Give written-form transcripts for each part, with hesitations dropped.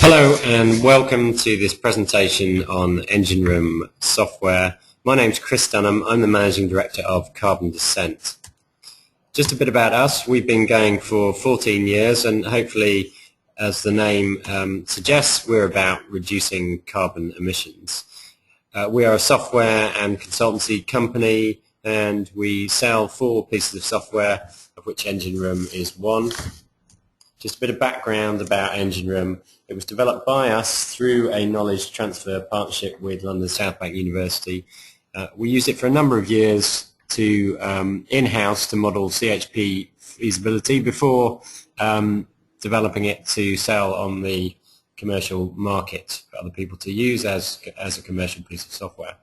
Hello and welcome to this presentation on EngineRoom software. My name's Chris Dunham. I'm the Managing Director of Carbon Descent. Just a bit about us. We've been going for 14 years and hopefully, as the name suggests, we're about reducing carbon emissions. We are a software and consultancy company and we sell 4 pieces of software, of which EngineRoom is one. Just a bit of background about EngineRoom. It was developed by us through a knowledge transfer partnership with London South Bank University. We used it for a number of years to in-house to model CHP feasibility before developing it to sell on the commercial market for other people to use as a commercial piece of software.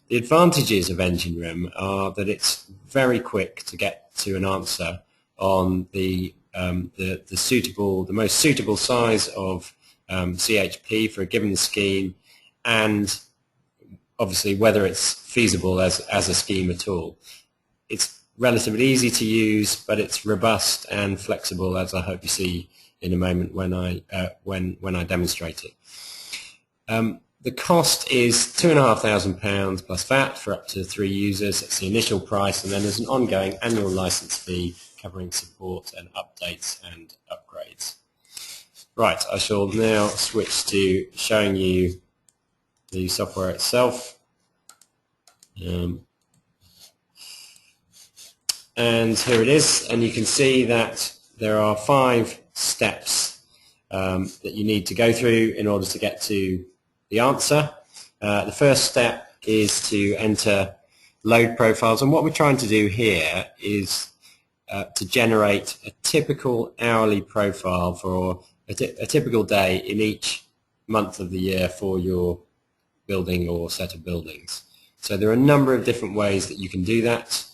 The advantages of EngineRoom are that it's very quick to get to an answer on the most suitable size of CHP for a given scheme, and obviously whether it's feasible as a scheme at all. It's relatively easy to use, but it's robust and flexible, as I hope you see in a moment when I demonstrate it. The cost is £2,500 plus VAT for up to 3 users. That's the initial price, and then there's an ongoing annual license fee covering support and updates and upgrades. Right, I shall now switch to showing you the software itself. And here it is, and you can see that there are 5 steps that you need to go through in order to get to the answer. The first step is to enter load profiles, and what we're trying to do here is to generate a typical hourly profile for a typical day in each month of the year for your building or set of buildings. So there are a number of different ways that you can do that.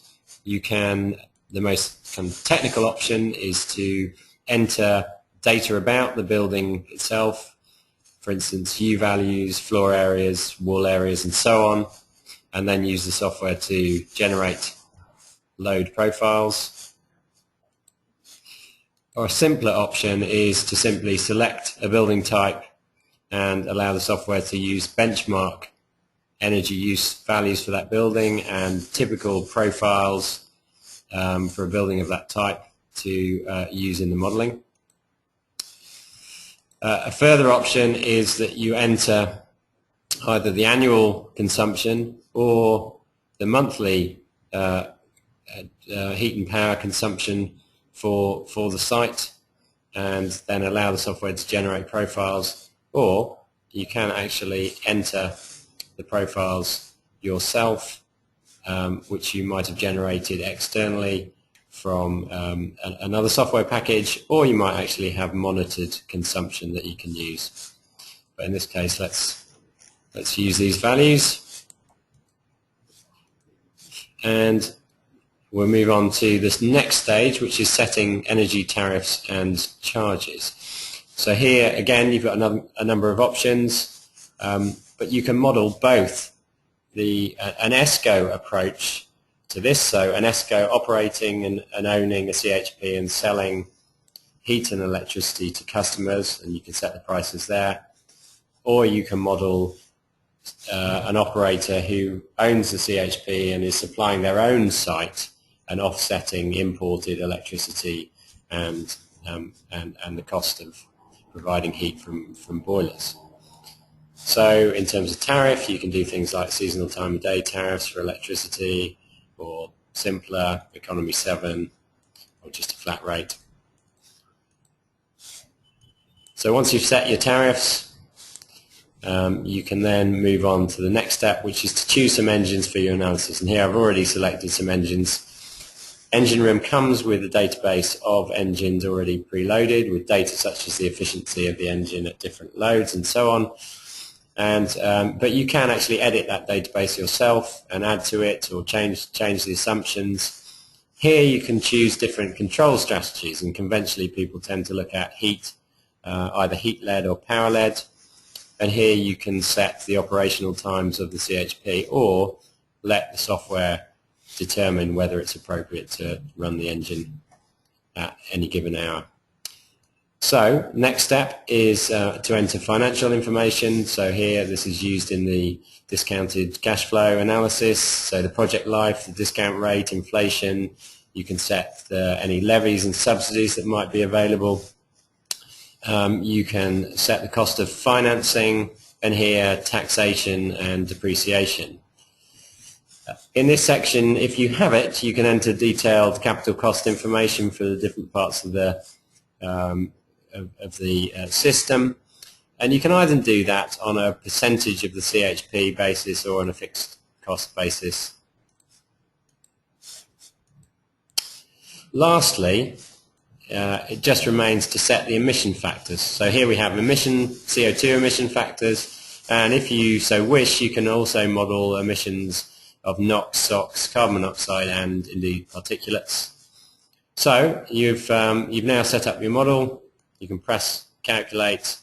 The most kind of technical option is to enter data about the building itself, for instance U values, floor areas, wall areas and so on, and then use the software to generate load profiles. Or a simpler option is to simply select a building type and allow the software to use benchmark energy use values for that building and typical profiles for a building of that type to use in the modeling. A further option is that you enter either the annual consumption or the monthly heat and power consumption for the site, and then allow the software to generate profiles, or you can actually enter the profiles yourself, which you might have generated externally from another software package, or you might actually have monitored consumption that you can use. But in this case, let's use these values, and we'll move on to this next stage, which is setting energy tariffs and charges. So here, again, you've got a number of options, but you can model both an ESCO approach to this, so an ESCO operating and owning a CHP and selling heat and electricity to customers, and you can set the prices there, or you can model an operator who owns the CHP and is supplying their own site and offsetting imported electricity and the cost of providing heat from boilers. So in terms of tariff, you can do things like seasonal time of day tariffs for electricity, or simpler economy 7, or just a flat rate. So once you've set your tariffs, you can then move on to the next step, which is to choose some engines for your analysis. And here I've already selected some engines. EngineRoom comes with a database of engines already preloaded with data such as the efficiency of the engine at different loads and so on. But you can actually edit that database yourself and add to it or change the assumptions. Here you can choose different control strategies, and conventionally people tend to look at heat, either heat-led or power-led. And here you can set the operational times of the CHP or let the software determine whether it's appropriate to run the engine at any given hour. So next step is to enter financial information. So here this is used in the discounted cash flow analysis. So the project life, the discount rate, inflation. You can set any levies and subsidies that might be available. You can set the cost of financing, and here taxation and depreciation. In this section, if you have it, you can enter detailed capital cost information for the different parts of the system, and you can either do that on a percentage of the CHP basis or on a fixed cost basis. Lastly, it just remains to set the emission factors. So here we have CO2 emission factors, and if you so wish, you can also model emissions of NOx, SOx, carbon monoxide, and indeed particulates. So you've now set up your model. You can press calculate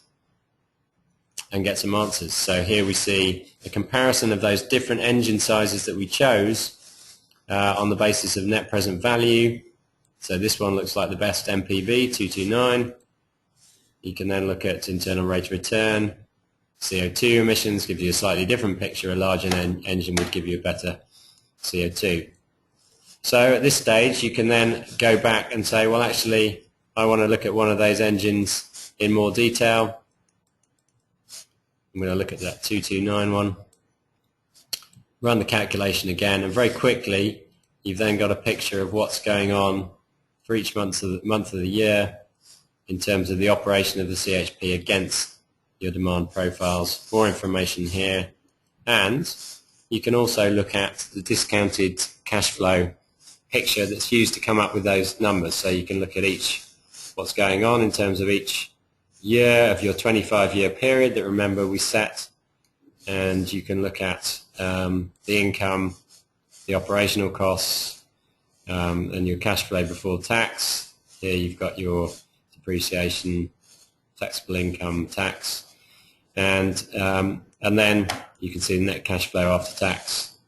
and get some answers. So here we see a comparison of those different engine sizes that we chose on the basis of net present value. So this one looks like the best MPV, 229. You can then look at internal rate of return. CO2 emissions gives you a slightly different picture. A larger engine would give you a better CO2. So at this stage you can then go back and say, well, actually I want to look at one of those engines in more detail. I'm going to look at that 229 one. Run the calculation again, and very quickly you've then got a picture of what's going on for each month of the year in terms of the operation of the CHP against your demand profiles. More information here, and you can also look at the discounted cash flow picture that's used to come up with those numbers. So you can look at what's going on in terms of each year of your 25-year period that, remember, we set, and you can look at the income, the operational costs, and your cash flow before tax. Here you've got your depreciation, taxable income, tax, and then you can see the net cash flow after tax,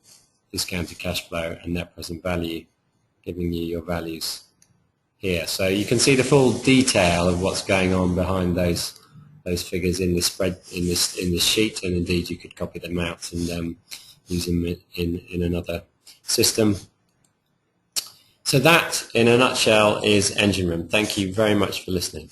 discounted cash flow, and net present value, giving you your values here. So you can see the full detail of what's going on behind those figures in this sheet, and indeed you could copy them out and use them in another system. So that, in a nutshell, is EngineRoom. Thank you very much for listening.